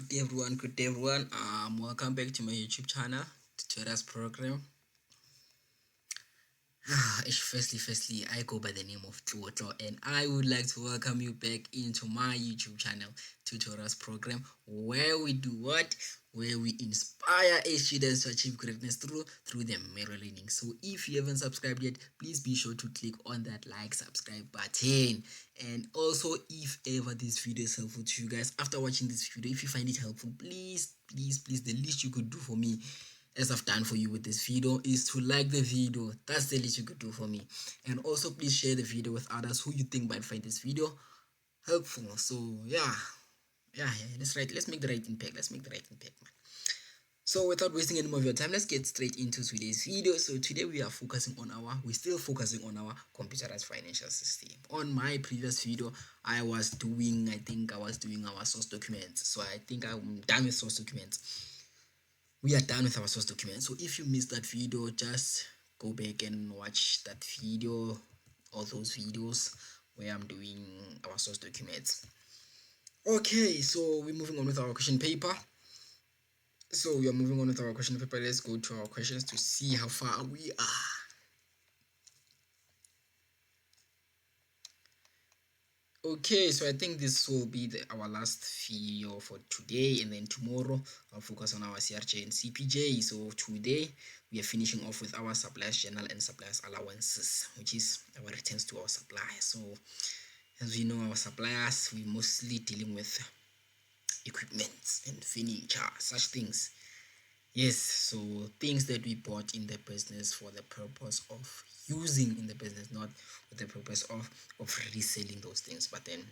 Good day everyone, good day everyone. Welcome back to my YouTube channel, tutorials program. Firstly, I go by the name of Tloto, and I would like to welcome you back into my YouTube channel, tutorials program, where we do what? Where we inspire students to achieve greatness through the mirror learning. So if you haven't subscribed yet, please be sure to click on that subscribe button. And also, if ever this video is helpful to you guys, after watching this video, if you find it helpful, please, the least you could do for me, as I've done for you with this video, is to like the video. That's the least you could do for me. And also please share the video with others who you think might find this video helpful. So yeah, let's make the right impact. Man. So without wasting any more of your time, let's get straight into today's video. So today we're still focusing on our computerized financial system. On my previous video, I was doing our source documents. So I think I'm done with source documents. We are done with our source document. So if you missed that video, just go back and watch that video or those videos where I'm doing our source documents. Okay, so we're moving on with our question paper. Let's go to our questions to see how far we are. Okay, so I think this will be our last video for today, and then tomorrow I'll focus on our CRJ and CPJ. So today we are finishing off with our suppliers journal and suppliers allowances, which is our returns to our suppliers. So as we know, our suppliers, we mostly dealing with equipment and furniture, such things. Yes, so things that we bought in the business for the purpose of using in the business, not with the purpose of reselling those things. But then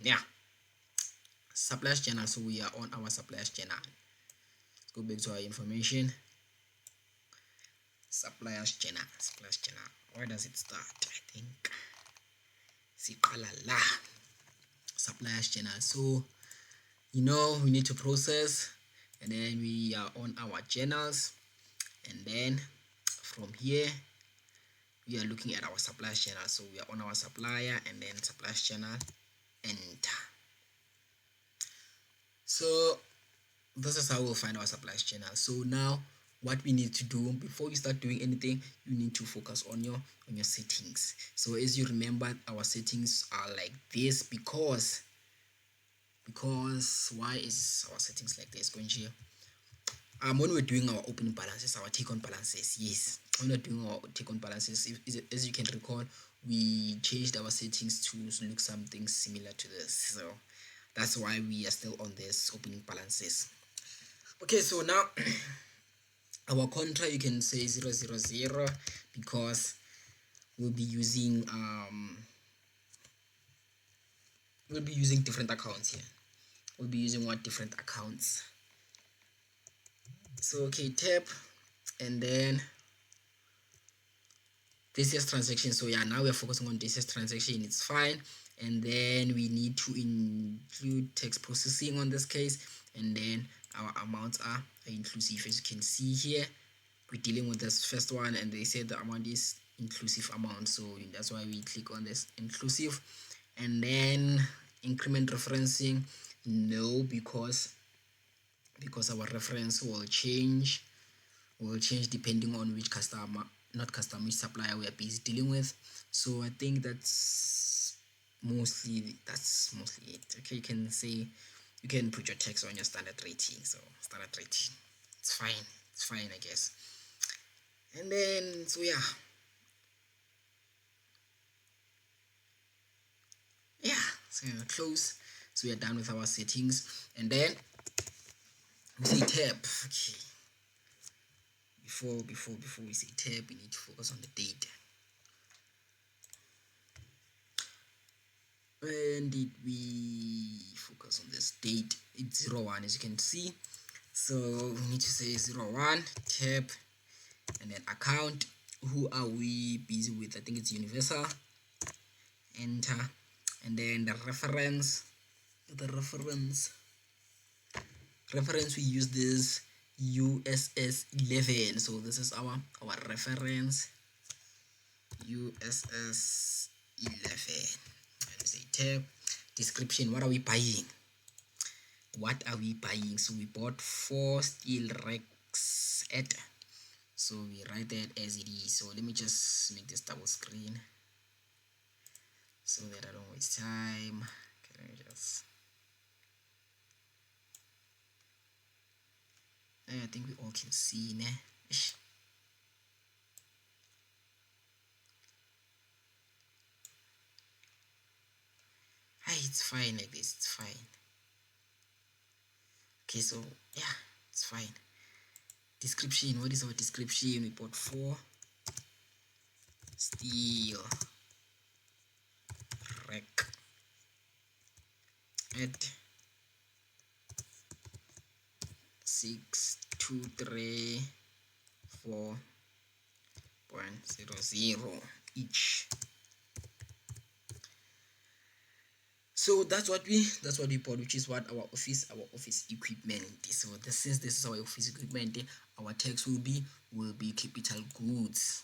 suppliers journal. So we are on our suppliers journal. Let's go back to our information. Suppliers journal. Where does it start? I think suppliers journal. So we need to process, and then we are on our journals, and then from here we are looking at our suppliers journal. So we are on our supplier, and then suppliers journal, enter. So this is how we'll find our suppliers journal. So now what we need to do before you start doing anything, you need to focus on your settings. So as you remember, our settings are like this because why is our settings like this? Going here, when we're doing our opening balances, our take on balances, yes, when we're doing our take on balances, as you can recall, we changed our settings to look something similar to this. So that's why we are still on this opening balances. Okay, so now our contra, you can say 000, because we'll be using different accounts here. We'll be using different accounts. So okay, tab, and then this is transaction. So yeah, now we are focusing on this is transaction. It's fine. And then we need to include text processing on this case, and then our amounts are inclusive. As you can see here, we're dealing with this first one, and they said the amount is inclusive amount, so that's why we click on this inclusive. And then increment referencing, no, because our reference will change depending on which which supplier we are busy dealing with. So I think that's mostly it. Okay, you can put your text on your standard rating. So standard rating, it's fine, I guess. And then so so close. So we are done with our settings, and then we say tab. Okay, before we say tab, we need to focus on the date. When did we focus on this date? It's 01, as you can see. So we need to say 01 tab, and then account. Who are we busy with? I think it's universal. Enter. And then the reference we use this USS 11. So this is our reference, USS 11. Let me say tab. Description, what are we buying? what are we buying? So we bought 4 steel racks at, so we write that as it is. So let me just make this double screen so that I don't waste time. Okay, let me just, I think we all can see ne? Ish. Hey, it's fine like this, it's fine. Okay, so yeah, it's fine. Description, what is our description? We bought 4 steel rack at 6234.00 each. So that's what we bought, which is what our office equipment. So since this is our office equipment, our tax will be capital goods,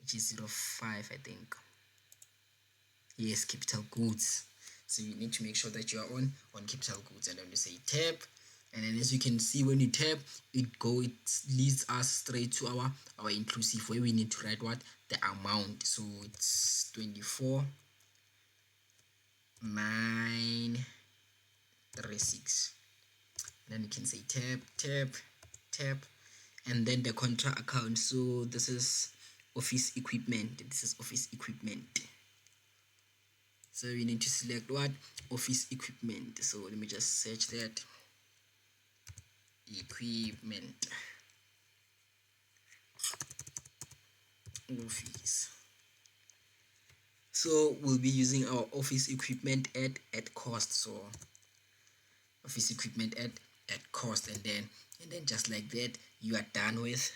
which is 05, I think. Yes, capital goods. So you need to make sure that you are on capital goods, and then you say tab, and then as you can see, when you tab, it leads us straight to our inclusive, where we need to write what the amount. So it's 24,936. Then you can say tab, and then the contra account. So this is office equipment. So you need to select what office equipment. So let me just search that equipment office. So we'll be using our office equipment at cost. So office equipment at cost, and then just like that, you are done with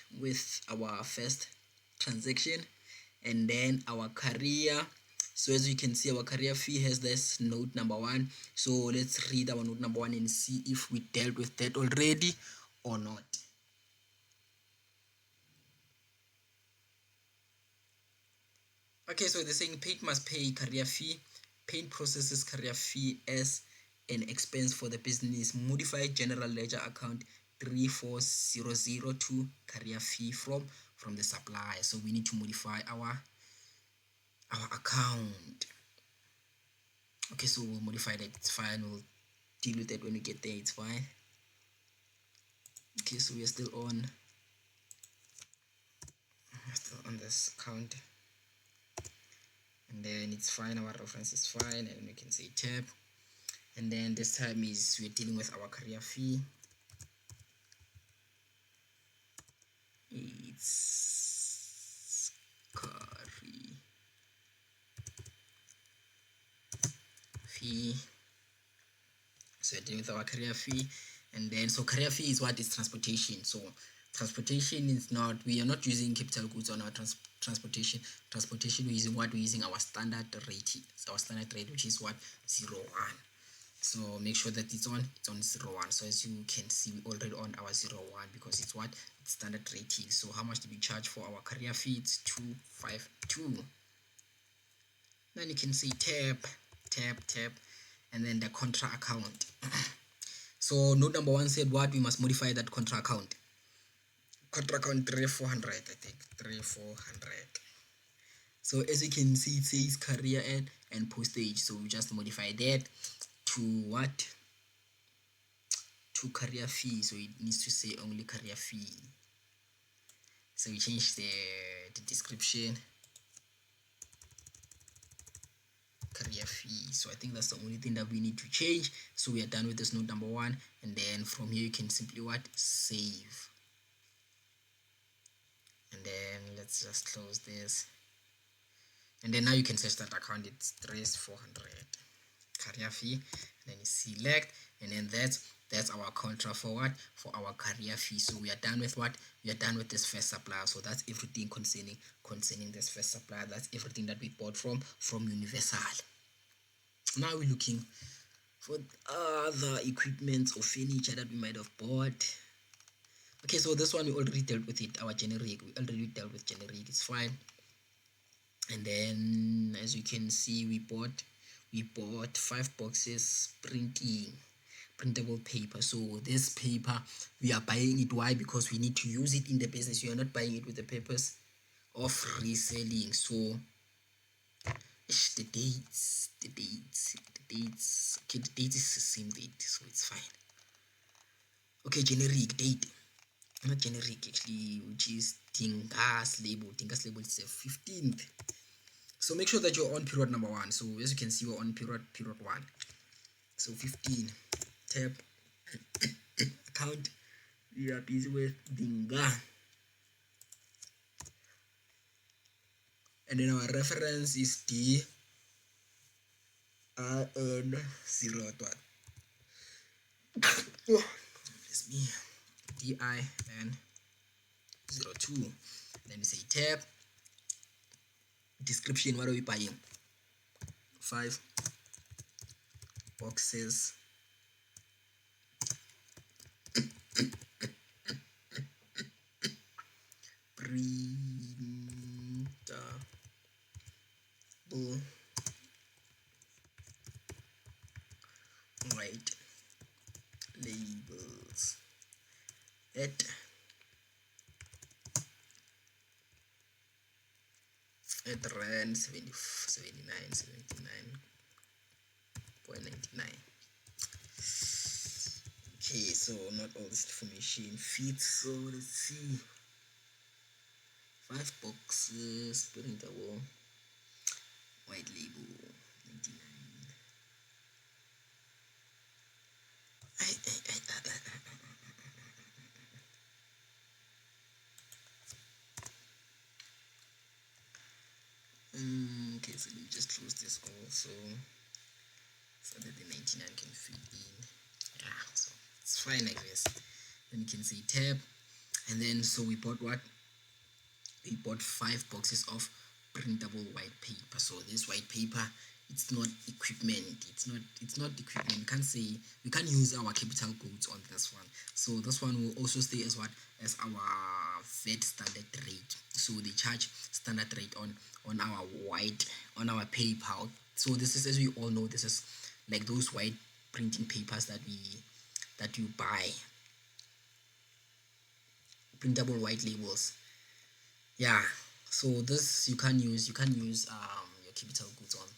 our first transaction. And then our career, so as you can see, our career fee has this note number 1. So let's read our note number 1 and see if we dealt with that already or not. Okay, so they're saying paid must pay career fee. Paid processes career fee as an expense for the business. Modified general ledger account 34002 career fee from the supplier. So we need to modify our account. Okay, so we'll modify that. It's fine. We'll deal with that when we get there. It's fine. Okay, so we are still on this account, and then it's fine. Our reference is fine, and we can say tab. And then this time is we're dealing with our career fee. It's career fee. So we're dealing with our career fee, and then so career fee is what is transportation. So transportation is not, we are not using capital goods on our transportation. We're using what? We're using our standard rate. Our standard rate, which is what? 01. So make sure that it's on 01. So as you can see, we already on our 01 because it's what? It's standard rating. So how much did we charge for our career fee? It's 252. Then you can say tab, and then the contra account. So note number 1 said what? We must modify that contra account. Contra account 3400, I think 3400. So as you can see, it says career ad and postage. So we just modify that to what? To career fee. So it needs to say only career fee. So we change the description, career fee. So I think that's the only thing that we need to change. So we are done with this note number 1, and then from here you can simply what? Save. And then let's just close this, and then now you can search that account. It's 3400 career fee, and then you select, and then that's our contra for what? For our career fee. So we are done with what? We are done with this first supplier. So that's everything concerning this first supplier. That's everything that we bought from Universal. Now we're looking for other equipment or furniture that we might have bought. Okay, so this one we already dealt with it. Our generic, we already dealt with generic. It's fine. And then as you can see, we bought 5 boxes printing. printable paper. So this paper, we are buying it. Why? Because we need to use it in the business. You are not buying it with the purpose of reselling. So the dates, okay, the date is the same date, so it's fine. Okay, generic date, not generic actually, which is Dingas label. Dingas label is the 15th. So make sure that you're on period number 1. So as you can see, we're on period 1. So 15, tab account, we are busy with Dinga, and then our reference is DIN01. Oh, it's me. DIN02. Then we say tab description. What are we buying? 5 boxes printable white labels at rand 79.99. Okay, so not all this information fits, so let's see. 5 boxes printable white label 99. Okay, so let me just close this also so that the 99 can fit in. Yeah, so it's fine, I guess. Then you can say tab, and then so we bought what? We bought 5 boxes of printable white paper. So this white paper, it's not equipment, it's not equipment. We can't say, we can't use our capital goods on this one. So this one will also stay as what? As our VAT standard rate. So they charge standard rate on our white, on our paper. So this is, as we all know, this is like those white printing papers that you buy, printable white labels. Yeah, so this you can use your capital goods on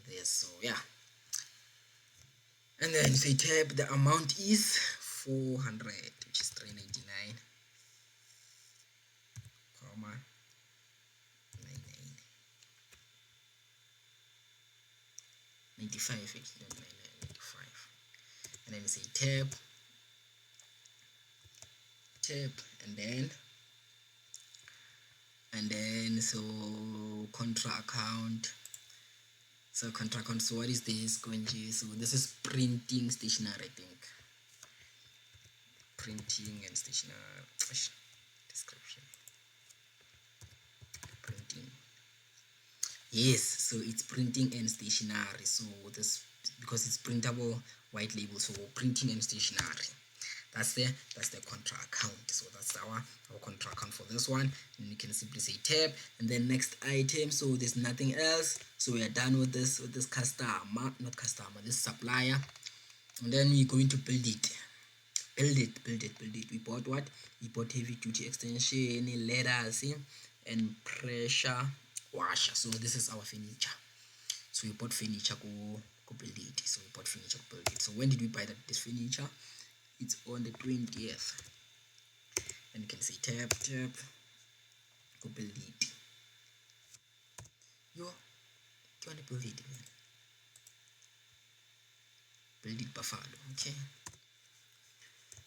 this. So yeah, and then say tab, the amount is 400, which is 399, comma 95, actually not 99, 95. And then say tab, and then so contra account. So contra account, so what is this going to? So this is printing stationery, I think. Printing and stationery description. Printing. Yes, so it's printing and stationery. So this, because it's printable white label, so printing and stationery. That's the contra account. So that's our contra account for this one. And you can simply say tab, and then next item. So there's nothing else. So we are done with this customer, not customer, this supplier. And then we're going to build it. We bought what? We bought heavy duty extension, letters, and pressure washer. So this is our furniture. So we bought furniture to build it. So we bought furniture to build it. So when did we buy this furniture? It's on the 20th. And you can say tab to build it. You want to build it, man? Build it Buffalo, okay?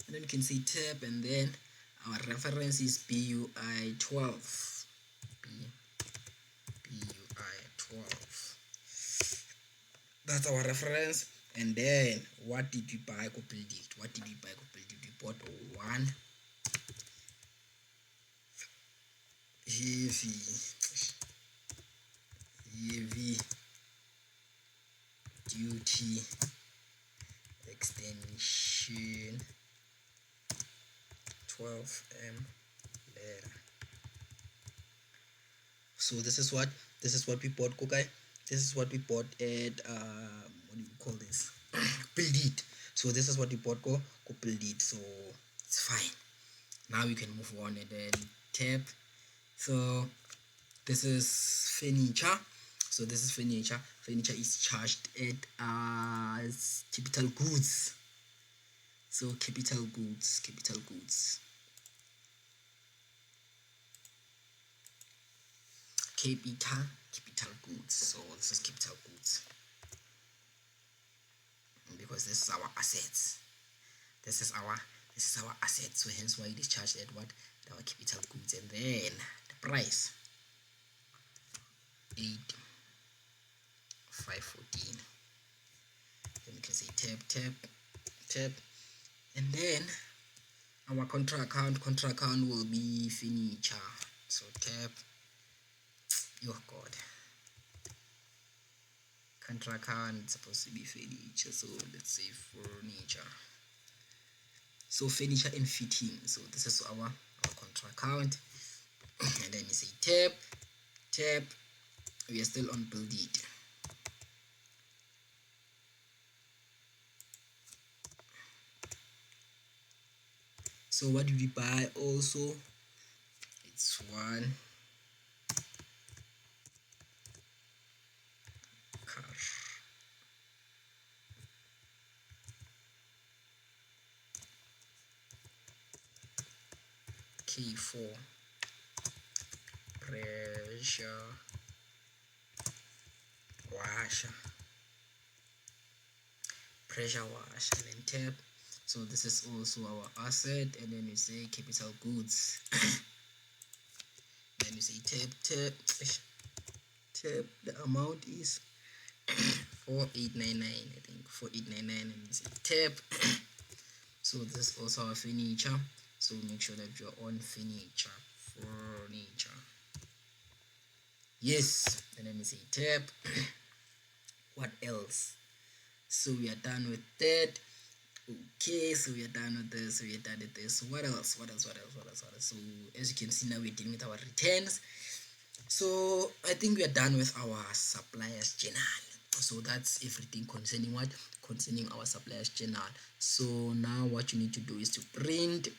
And then you can say tab, and then our reference is BUI 12. BUI 12. That's our reference. And then what did we buy? Go build it. What did we buy? Go build it. We bought one heavy duty extension 12M letter. So this is what we bought, okay? This is what we bought at what do you call this? Build it. So this is what we bought, go build it, so it's fine. Now we can move on and then tap. So this is furniture. So this is furniture. Furniture is charged at capital goods. So capital goods, capital goods. Capital goods. So this is capital goods. Because this is our assets. This is our assets. So hence why it is charged at what? At our capital goods. And then the price. 8,514. Then we can say tab, and then our contra account will be furniture. So tab, oh god, contra account is supposed to be furniture, so let's say furniture. So furniture and fitting. So this is our contra account, and then you say tab. We are still on build it. So what did we buy also? It's one car. K4 pressure washer, and then tab. So this is also our asset, and then we say capital goods. Then we say tab. The amount is 4899, I think 4899, and we say tab. So this is also our furniture, so make sure that you're on furniture. Yes, and then we say tab. What else? So we are done with that. Okay, so we are done with this. So what else? So as you can see, now we're dealing with our returns. So I think we are done with our suppliers journal. So that's everything concerning our suppliers journal. So now what you need to do is to print.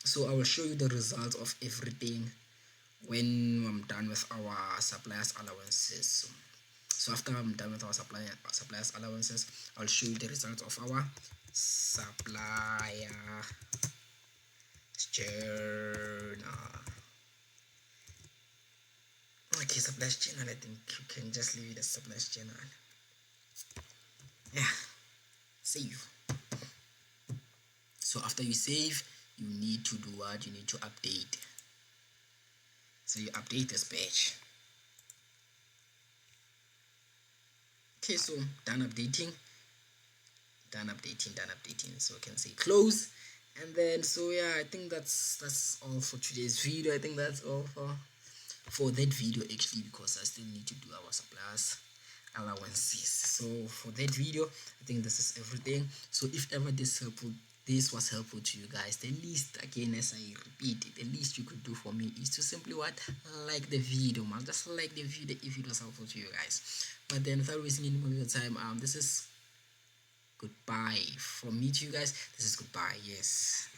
So I will show you the results of everything when I'm done with our suppliers allowances. So after I'm done with our suppliers allowances, I'll show you the results of our supplier journal. Okay, suppliers journal, I think you can just leave it as suppliers journal. Yeah, save. So after you save, you need to do what? You need to update. So you update this page. Okay, so done updating. So you can say close, and then so yeah, I think that's all for today's video. I think that's all for that video actually, because I still need to do our suppliers allowances. So for that video, I think this is everything. So if ever this was helpful to you guys, the least, again as I repeat it, the least you could do for me is to simply like the video, man. Just like the video if it was helpful to you guys. But then without wasting any more of your time, this is goodbye from me to you guys. This is goodbye. Yes.